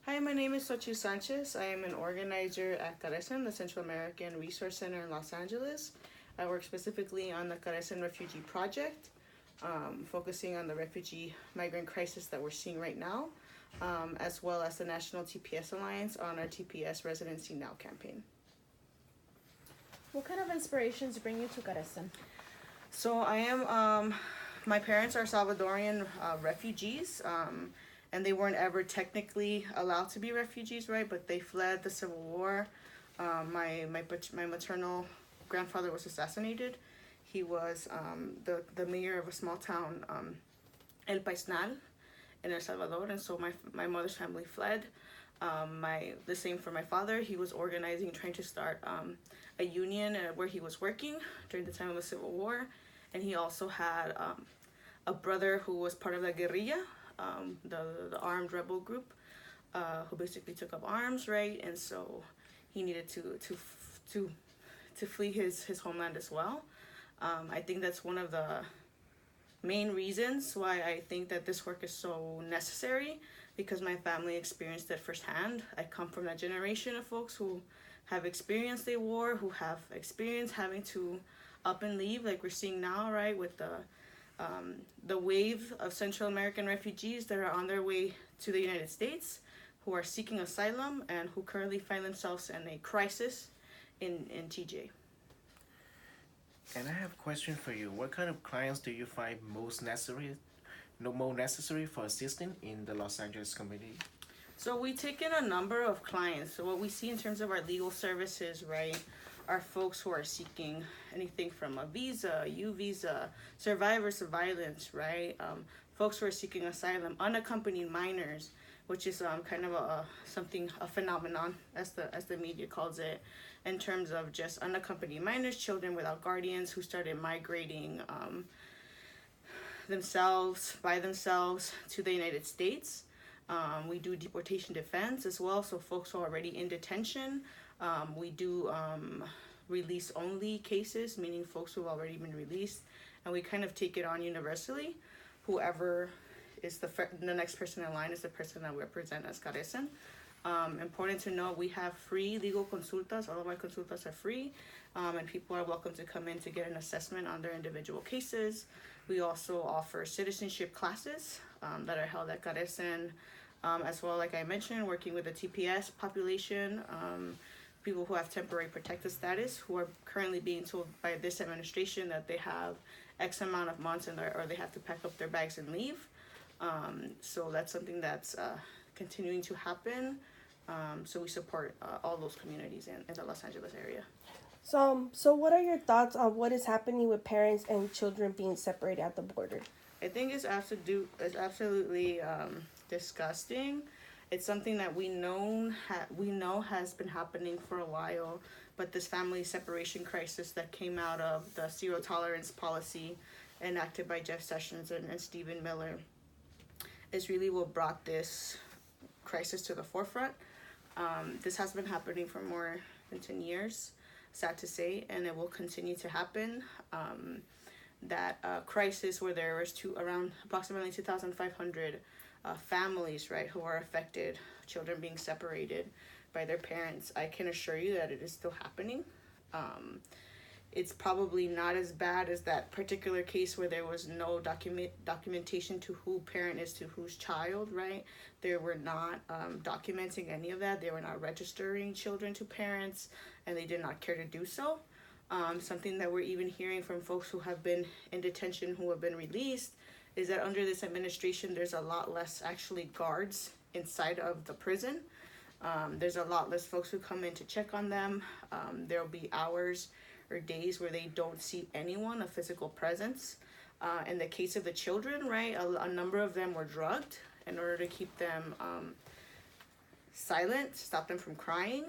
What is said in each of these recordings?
Hi, my name is Xochilt Sanchez. I am an organizer at CARECEN, the Central American Resource Center in Los Angeles. I work specifically on the CARECEN Refugee Project, focusing on the refugee migrant crisis that we're seeing right now, as well as the National TPS Alliance on our TPS Residency Now campaign. What kind of inspirations bring you to CARECEN? So my parents are Salvadorian refugees, and they weren't ever technically allowed to be refugees, right? But they fled the Civil War. My maternal grandfather was assassinated. He was the mayor of a small town, El Paisnal, in El Salvador, and so my mother's family fled. The same for my father. He was organizing, trying to start a union where he was working during the time of the Civil War, and he also had a brother who was part of the guerrilla, the armed rebel group, who basically took up arms, right? And so he needed to flee his homeland as well. I think that's one of the main reasons why I think that this work is so necessary, because my family experienced it firsthand. I come from that generation of folks who have experienced a war, who have experienced having to up and leave, like we're seeing now, right, with the wave of Central American refugees that are on their way to the United States, who are seeking asylum and who currently find themselves in a crisis in TJ. And I have a question for you. What kind of clients do you find most necessary for assisting in the Los Angeles community? So we take in a number of clients. So what we see in terms of our legal services, right, are folks who are seeking anything from a visa, U visa, survivors of violence, right? Folks who are seeking asylum, unaccompanied minors, which is kind of a phenomenon, as the media calls it, in terms of just unaccompanied minors, children without guardians who started migrating by themselves to the United States. We do deportation defense as well, so folks who are already in detention. We do release only cases, meaning folks who have already been released, and we kind of take it on universally. Whoever is the next person in line is the person that we represent as CARECEN. Important to know, we have free legal consultas. All of my consultas are free, and people are welcome to come in to get an assessment on their individual cases. We also offer citizenship classes that are held at CARECEN, as well, like I mentioned, working with the TPS population, people who have temporary protected status, who are currently being told by this administration that they have X amount of months or they have to pack up their bags and leave. So that's something that's continuing to happen. So we support all those communities in the Los Angeles area. So what are your thoughts on what is happening with parents and children being separated at the border? I think it's absolutely disgusting. It's something that we know has been happening for a while, but this family separation crisis that came out of the zero tolerance policy enacted by Jeff Sessions and Stephen Miller is really what brought this crisis to the forefront. This has been happening for more than 10 years, sad to say, and it will continue to happen. That crisis where there was around approximately 2,500 families, right, who are affected, children being separated by their parents. I can assure you that it is still happening. It's probably not as bad as that particular case where there was no documentation to who parent is to whose child, right? They were not documenting any of that. They were not registering children to parents, and they did not care to do so. Something that we're even hearing from folks who have been in detention, who have been released, is that under this administration, there's a lot less actually guards inside of the prison. There's a lot less folks who come in to check on them. There'll be hours or days where they don't see anyone, a physical presence. In the case of the children, right, a number of them were drugged in order to keep them silent, stop them from crying.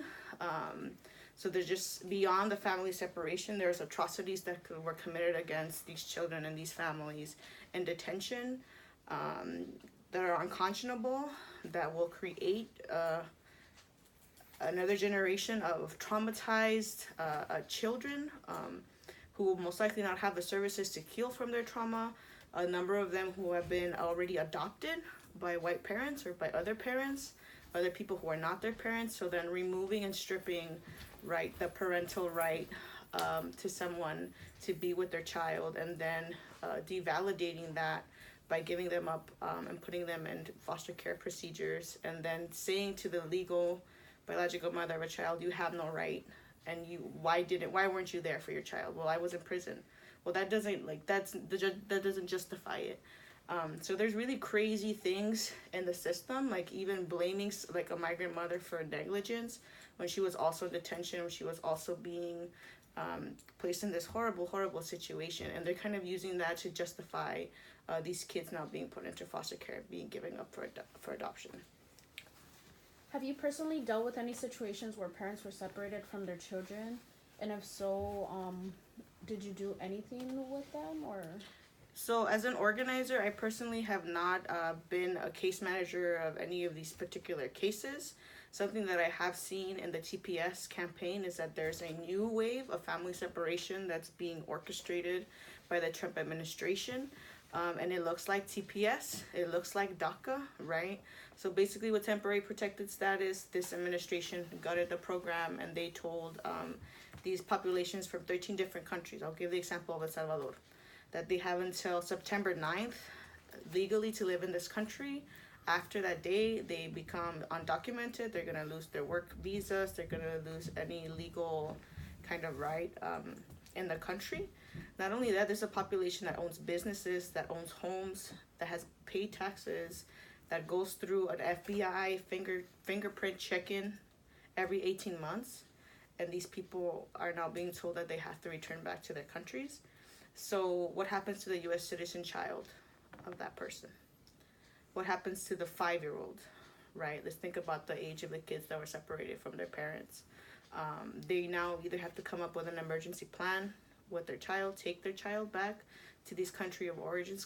So there's just, beyond the family separation, there's atrocities that were committed against these children and these families in detention that are unconscionable, that will create another generation of traumatized children who will most likely not have the services to heal from their trauma. A number of them who have been already adopted by white parents or by other parents other people who are not their parents. So then removing and stripping, right, the parental right to someone to be with their child, and then devalidating that by giving them up and putting them in foster care procedures, and then saying to the legal biological mother of a child, you have no right, and why weren't you there for your child? Well, I was in prison. Well, that doesn't that doesn't justify it. So there's really crazy things in the system, like even blaming like a migrant mother for negligence when she was also in detention, when she was also being placed in this horrible situation, and they're kind of using that to justify these kids not being put into foster care, being given up for adoption. Have you personally dealt with any situations where parents were separated from their children? And if so, did you do anything with them, or? So as an organizer, I personally have not been a case manager of any of these particular cases. Something that I have seen in the TPS campaign is that there's a new wave of family separation that's being orchestrated by the Trump administration. And it looks like TPS, it looks like DACA, right? So basically with temporary protected status, this administration gutted the program, and they told these populations from 13 different countries, I'll give the example of El Salvador, that they have until September 9th legally to live in this country. After that day, they become undocumented. They're going to lose their work visas. They're going to lose any legal kind of right in the country. Not only that, there's a population that owns businesses, that owns homes, that has paid taxes, that goes through an FBI fingerprint check-in every 18 months. And these people are now being told that they have to return back to their countries. So what happens to the U.S. citizen child of that person? What happens to the 5-year-old, right? Let's think about the age of the kids that were separated from their parents. They now either have to come up with an emergency plan with their child, take their child back to these country of origins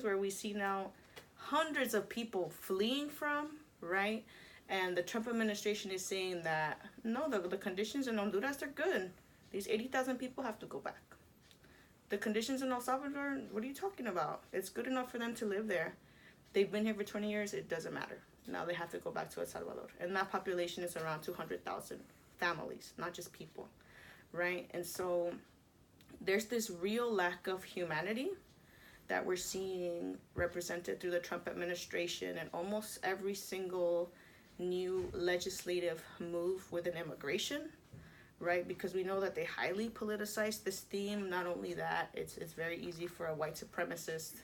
where we see now hundreds of people fleeing from, right? And the Trump administration is saying that, no, the conditions in Honduras are good. These 80,000 people have to go back. The conditions in El Salvador, what are you talking about? It's good enough for them to live there. They've been here for 20 years, it doesn't matter. Now they have to go back to El Salvador. And that population is around 200,000 families, not just people, right? And so there's this real lack of humanity that we're seeing represented through the Trump administration and almost every single new legislative move within immigration, right? Because we know that they highly politicize this theme. Not only that, it's very easy for a white supremacist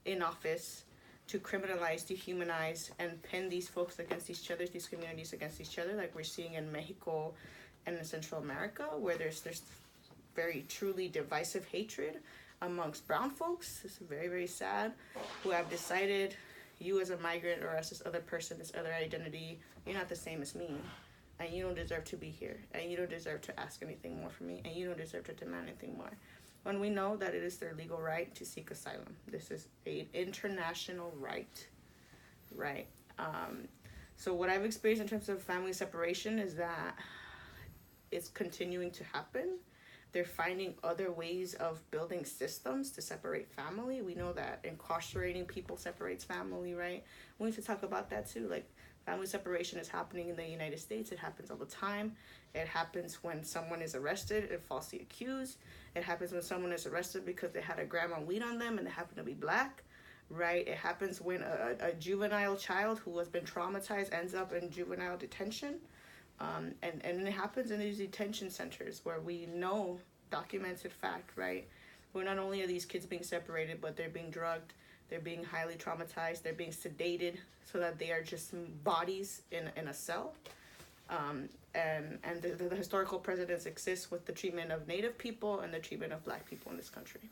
in office to criminalize, dehumanize, and pin these folks against each other, these communities against each other, like we're seeing in Mexico and in Central America, where there's very truly divisive hatred amongst brown folks. It's very, very sad, who have decided, you as a migrant or as this other person, this other identity, you're not the same as me, and you don't deserve to be here, and you don't deserve to ask anything more from me, and you don't deserve to demand anything more. When we know that it is their legal right to seek asylum. This is an international right, right? So what I've experienced in terms of family separation is that it's continuing to happen. They're finding other ways of building systems to separate family. We know that incarcerating people separates family, right? We need to talk about that too. Like, family separation is happening in the United States. It happens all the time. It happens when someone is arrested and falsely accused. It happens when someone is arrested because they had a gram of weed on them and they happen to be black, right? It happens when a juvenile child who has been traumatized ends up in juvenile detention. And it happens in these detention centers where we know, documented fact, right? Where not only are these kids being separated, but they're being drugged, they're being highly traumatized, they're being sedated so that they are just bodies in a cell. And the historical precedents exist with the treatment of Native people and the treatment of Black people in this country.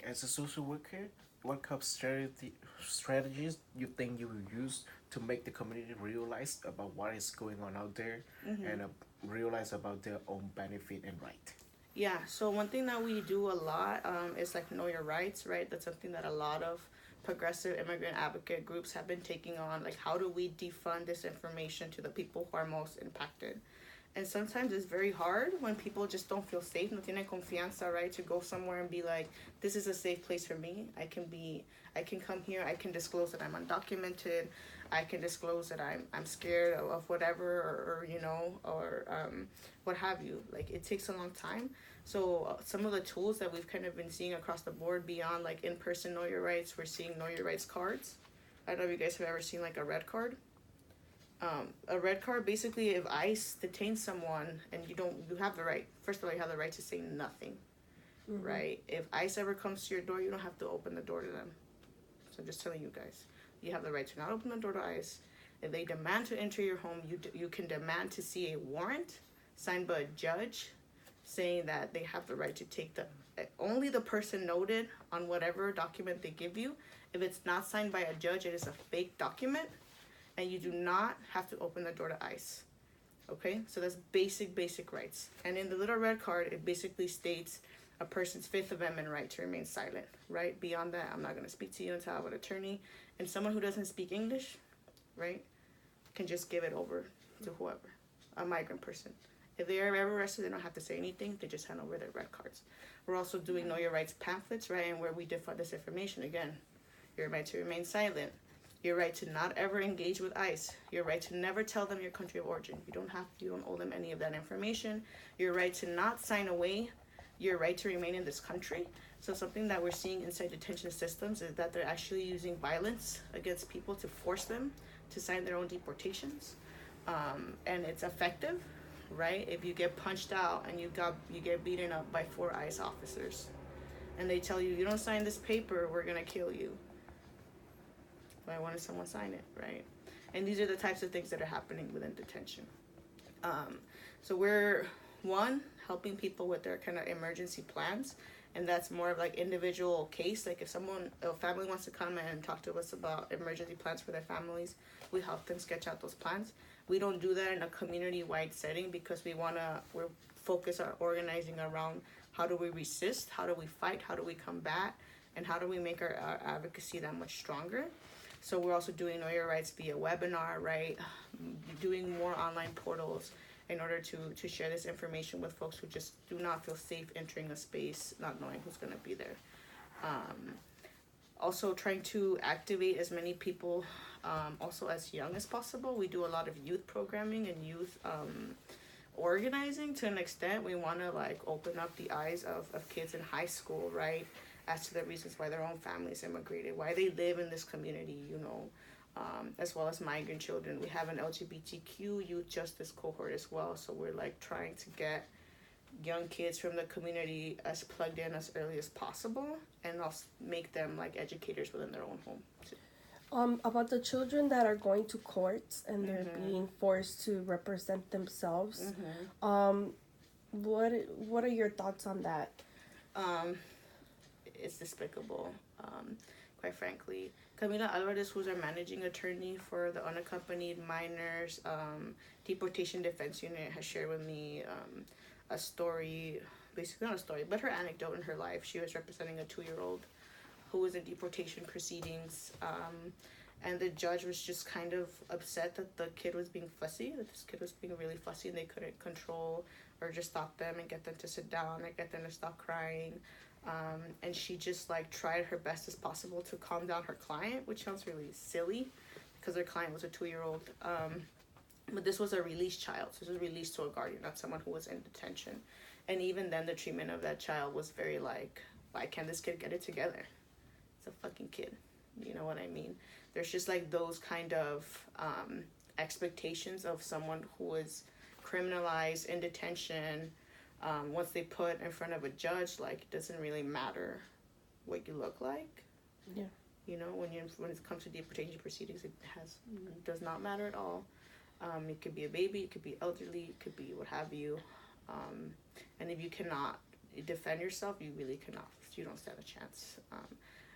As a social worker, what kind of strategies you think you will use to make the community realize about what is going on out there, and realize about their own benefit and right? Yeah, so one thing that we do a lot is like know your rights, right? That's something that a lot of progressive immigrant advocate groups have been taking on. Like, how do we defund this information to the people who are most impacted? And sometimes it's very hard when people just don't feel safe, no tienen confianza, right, to go somewhere and be like, this is a safe place for me. I can come here, I can disclose that I'm undocumented, I can disclose that I'm scared of whatever, or what have you. Like, it takes a long time. So some of the tools that we've kind of been seeing across the board beyond like in-person Know Your Rights, we're seeing Know Your Rights cards. I don't know if you guys have ever seen like a red card. A red card, basically, if ICE detains someone and you have the right, first of all, you have the right to say nothing, right? If ICE ever comes to your door, you don't have to open the door to them. So I'm just telling you guys, you have the right to not open the door to ICE. If they demand to enter your home, you can demand to see a warrant signed by a judge saying that they have the right to take only the person noted on whatever document they give you. If it's not signed by a judge, it is a fake document. And you do not have to open the door to ICE. Okay? So that's basic rights. And in the little red card, it basically states a person's Fifth Amendment right to remain silent, right? Beyond that, I'm not going to speak to you until I have an attorney. And someone who doesn't speak English, right, can just give it over to whoever, a migrant person. If they are ever arrested, they don't have to say anything. They just hand over their red cards. We're also doing Know Your Rights pamphlets, right? And where we define this information again. Your right to remain silent. Your right to not ever engage with ICE. Your right to never tell them your country of origin. You don't owe them any of that information. Your right to not sign away your right to remain in this country. So something that we're seeing inside detention systems is that they're actually using violence against people to force them to sign their own deportations. And it's effective, right? If you get punched out and you get beaten up by 4 ICE officers and they tell you don't sign this paper, we're gonna kill you. Why wouldn't someone sign it, right? And these are the types of things that are happening within detention. So we're, one, helping people with their kind of emergency plans, and that's more of like individual case. Like if a family wants to come and talk to us about emergency plans for their families, we help them sketch out those plans. We don't do that in a community-wide setting because we're focused on organizing around how do we resist, how do we fight, how do we combat, and how do we make our advocacy that much stronger. So we're also doing Know Your Rights via webinar, right? Doing more online portals in order to share this information with folks who just do not feel safe entering a space, not knowing who's going to be there. Also trying to activate as many people, also as young as possible. We do a lot of youth programming and youth organizing to an extent. We want to like open up the eyes of kids in high school, right? As to the reasons why their own families immigrated, why they live in this community, as well as migrant children. We have an LGBTQ youth justice cohort as well. So we're like trying to get young kids from the community as plugged in as early as possible and also make them like educators within their own home. About the children that are going to courts and they're being forced to represent themselves, what are your thoughts on that? It's despicable, quite frankly. Camila Alvarez, who's our managing attorney for the unaccompanied minors deportation defense unit, has shared with me a story, basically not a story, but her anecdote in her life. She was representing a 2-year-old who was in deportation proceedings, and the judge was just kind of upset that the kid was being fussy, that this kid was being really fussy and they couldn't control or just stop them and get them to sit down or get them to stop crying. And she just like tried her best as possible to calm down her client, which sounds really silly because her client was a 2-year-old. But this was a released child. So this was released to a guardian, not someone who was in detention. And even then the treatment of that child was very like, why can't this kid get it together? It's a fucking kid. You know what I mean? There's just like those kind of expectations of someone who is criminalized in detention. Once they put in front of a judge, like, it doesn't really matter what you look like. Yeah. When it comes to deportation proceedings, it does not matter at all. It could be a baby, it could be elderly, it could be what have you. And if you cannot defend yourself, you really cannot. You don't stand a chance.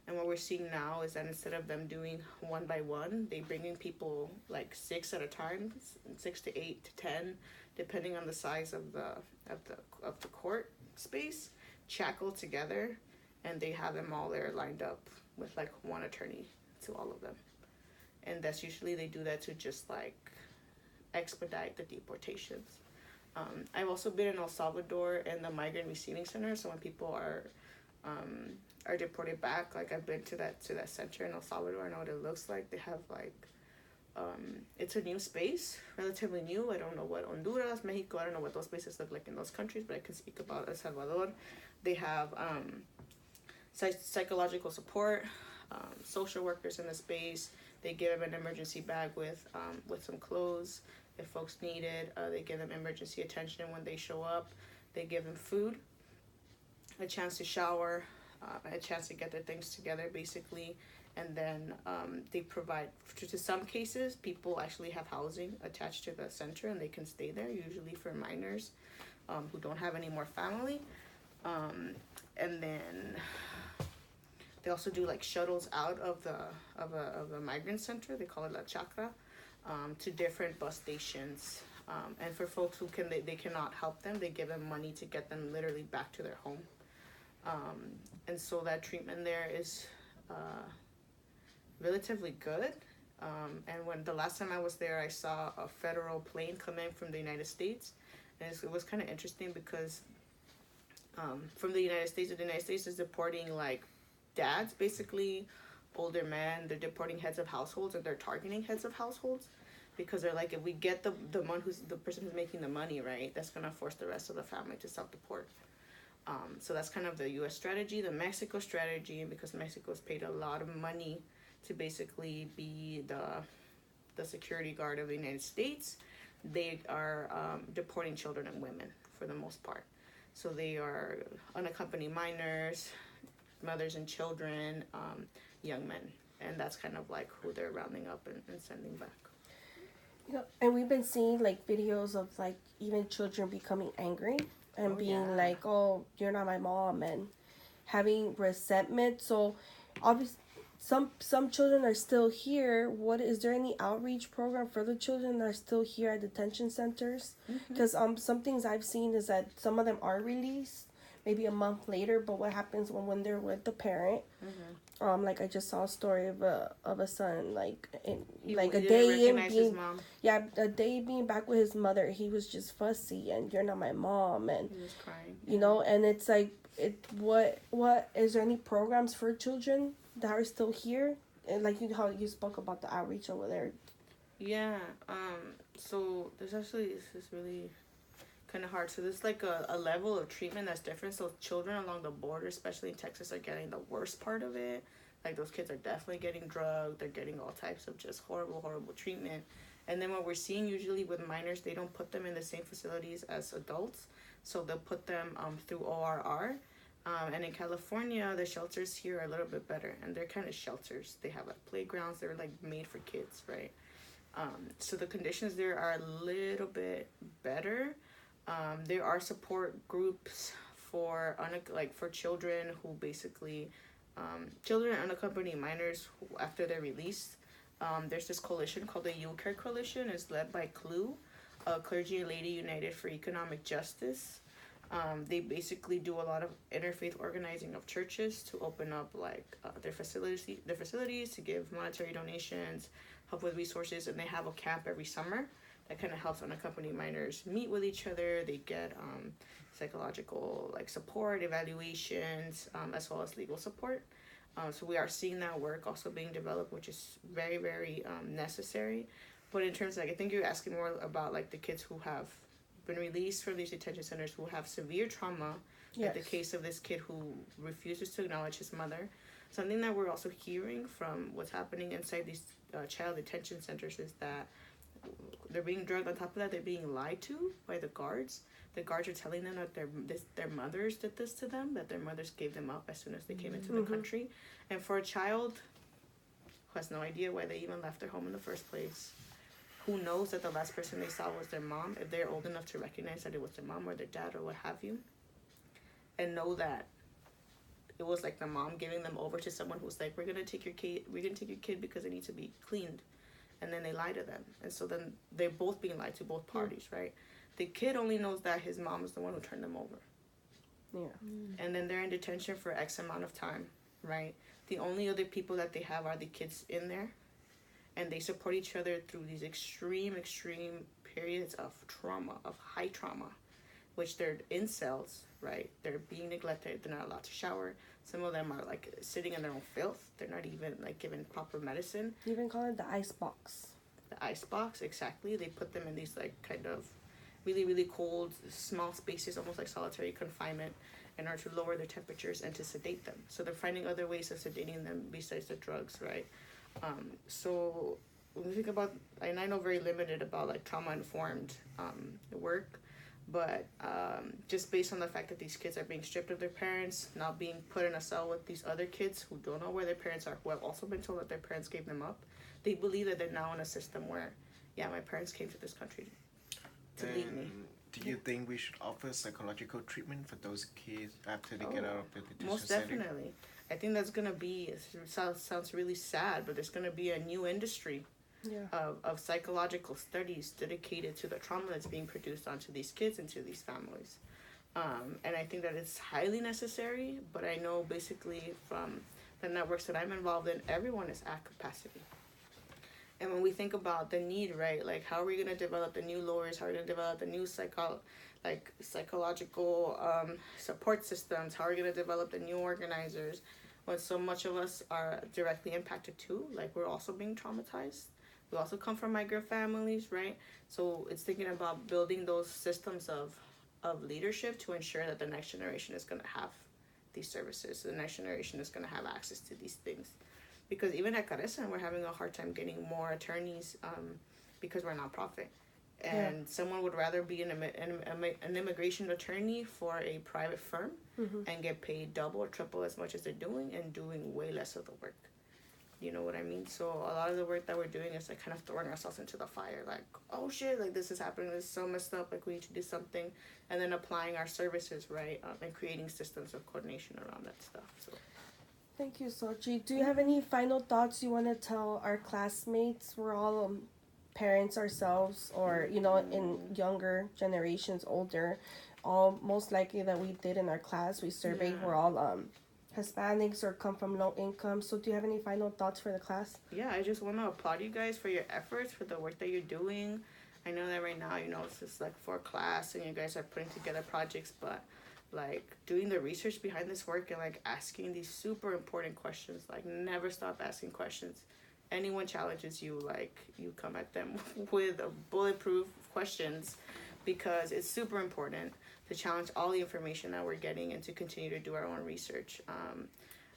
And what we're seeing now is that instead of them doing one by one, they bring in people like 6 at a time, 6 to 8 to 10, depending on the size of the court space, shackled together, and they have them all there lined up with like one attorney to all of them. And that's usually they do that to just like expedite the deportations. I've also been in El Salvador in the migrant receiving center. So when people are deported back, like I've been to that center in El Salvador. I know what it looks like. They have like it's a new space, relatively new. I don't know what Honduras, Mexico, I don't know what those places look like in those countries, but I can speak about El Salvador. They have psychological support, social workers in the space. They give them an emergency bag with some clothes if folks need it. They give them emergency attention when they show up. They give them food, a chance to shower, a chance to get their things together, basically. And then they provide, to some cases, people actually have housing attached to the center and they can stay there, usually for minors who don't have any more family. And then they also do like shuttles out of the migrant center. They call it La Chacra, to different bus stations. And for folks who they cannot help them, they give them money to get them literally back to their home. And so that treatment there is relatively good. And when the last time I was there, I saw a federal plane come in from the United States. And it was kind of interesting because from the United States is deporting like dads, basically older men. They're deporting heads of households, and they're targeting heads of households because they're like, if we get the person who's making the money, right, that's gonna force the rest of the family to self-deport. So that's kind of the U.S. strategy. The Mexico strategy, because Mexico's paid a lot of money to basically be the security guard of the United States, they are deporting children and women for the most part. So they are unaccompanied minors, mothers and children, young men. And that's kind of like who they're rounding up and sending back. Yeah, and we've been seeing like videos of like even children becoming angry and being like, oh, you're not my mom, and having resentment. So obviously some children are still here. What is there any outreach program for the children that are still here at detention centers? Because some things I've seen is that some of them are released maybe a month later, but what happens when they're with the parent? Like I just saw a story of a son like a day in being a day being back with his mother, he was just fussy and you're not my mom, and he was crying. You know, and it's like what is there any programs for children that are still here? And like how you spoke about the outreach over there. Yeah. So there's actually this really kind of hard. So there's like a level of treatment that's different. So children along the border, especially in Texas, are getting the worst part of it. Like those kids are definitely getting drugged. They're getting all types of just horrible treatment. And then what we're seeing usually with minors, they don't put them in the same facilities as adults. So they'll put them through ORR. And in California, the shelters here are a little bit better. And they're kind of shelters. They have like playgrounds. They're like made for kids, right? So the conditions there are a little bit better. There are support groups for children who basically, children and unaccompanied minors who, after they're released. There's this coalition called the U-Care Coalition. It's led by CLU, Clergy and Lady United for Economic Justice. They basically do a lot of interfaith organizing of churches to open up their facilities to give monetary donations, help with resources, and they have a camp every summer that kind of helps unaccompanied minors meet with each other. They get psychological support, evaluations, as well as legal support. So we are seeing that work also being developed, which is very, very necessary. But in terms of, I think you're asking more about the kids who have been released from these detention centers who have severe trauma, like the case of this kid who refuses to acknowledge his mother. Something that we're also hearing from what's happening inside these child detention centers is that they're being drugged. On top of that, they're being lied to by the guards. The guards are telling them that their mothers did this to them, that their mothers gave them up as soon as they came into the country. And for a child who has no idea why they even left their home in the first place, who knows that the last person they saw was their mom, if they're old enough to recognize that it was their mom or their dad or what have you, and know that it was the mom giving them over to someone who's like, we're gonna take your kid because they need to be cleaned, and then they lie to them, and so then they're both being lied to, both parties, right? The kid only knows that his mom is the one who turned them over. Yeah. And then they're in detention for X amount of time, right? The only other people that they have are the kids in there. and they support each other through these extreme periods of trauma, of high trauma, which they're incels, right? They're being neglected. They're not allowed to shower. Some of them are like sitting in their own filth. They're not even like given proper medicine. You even call it the ice box. The ice box, exactly. They put them in these like kind of really cold small spaces, almost like solitary confinement, in order to lower their temperatures and to sedate them. So they're finding other ways of sedating them besides the drugs, right? So when we think about, and I know very limited about like trauma informed work, but just based on the fact that these kids are being stripped of their parents, not being put in a cell with these other kids who don't know where their parents are, who have also been told that their parents gave them up, they believe that they're now in a system where, yeah, my parents came to this country to leave me. Do you think we should offer psychological treatment for those kids after they get out of the detention Most setting? definitely. I think that's going to be, it sounds really sad, but there's going to be a new industry of psychological studies dedicated to the trauma that's being produced onto these kids and to these families. And I think that it's highly necessary, but I know basically from the networks that I'm involved in, everyone is at capacity. And when we think about the need, right, like how are we going to develop the new lawyers, how are we going to develop the new psychological support systems, how are we going to develop the new organizers, when so much of us are directly impacted too, like we're also being traumatized. We also come from migrant families, right? So it's thinking about building those systems of leadership to ensure that the next generation is going to have these services. So the next generation is going to have access to these things. Because even at CARECEN, we're having a hard time getting more attorneys because we're a nonprofit. And someone would rather be an immigration attorney for a private firm and get paid double or triple as much as they're doing and doing way less of the work. You know what I mean? So a lot of the work that we're doing is like kind of throwing ourselves into the fire. Like, oh shit, like this is happening. This is so messed up. Like we need to do something. And then applying our services, right? And creating systems of coordination around that stuff. So. Thank you, Xochilt. Do you have any final thoughts you want to tell our classmates? We're all parents ourselves, or, you know, in younger generations, older. All most likely that we did in our class, we surveyed, we're all Hispanics or come from low income. So do you have any final thoughts for the class? Yeah, I just want to applaud you guys for your efforts, for the work that you're doing. I know that right now, you know, it's just like for class and you guys are putting together projects, but like doing the research behind this work and like asking these super important questions, like never stop asking questions. Anyone challenges you, like you come at them with bulletproof questions, because it's super important to challenge all the information that we're getting and to continue to do our own research.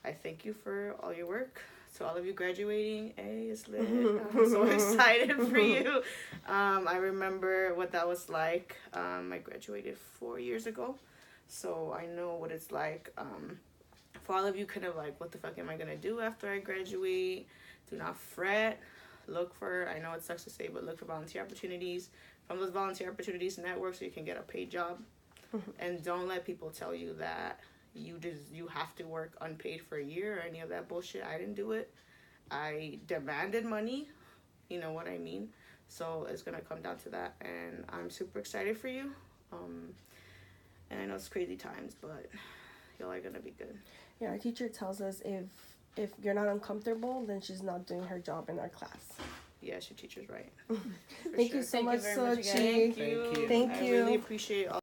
I thank you for all your work. To all of you graduating, it's lit. I'm so excited for you. I remember what that was like. I graduated 4 years ago. So I know what it's like. For all of you kind of like, what the fuck am I going to do after I graduate? Do not fret. Look for, I know it sucks to say, but look for volunteer opportunities. From those volunteer opportunities, network so you can get a paid job. And don't let people tell you that you have to work unpaid for a year or any of that bullshit. I didn't do it. I demanded money. You know what I mean? So it's going to come down to that. And I'm super excited for you. And I know it's crazy times, but y'all are gonna be good. Yeah, our teacher tells us if you're not uncomfortable, then she's not doing her job in our class. Yes, your teacher's right. Thank you so much, Xochilt. Thank you. Thank you. I really appreciate all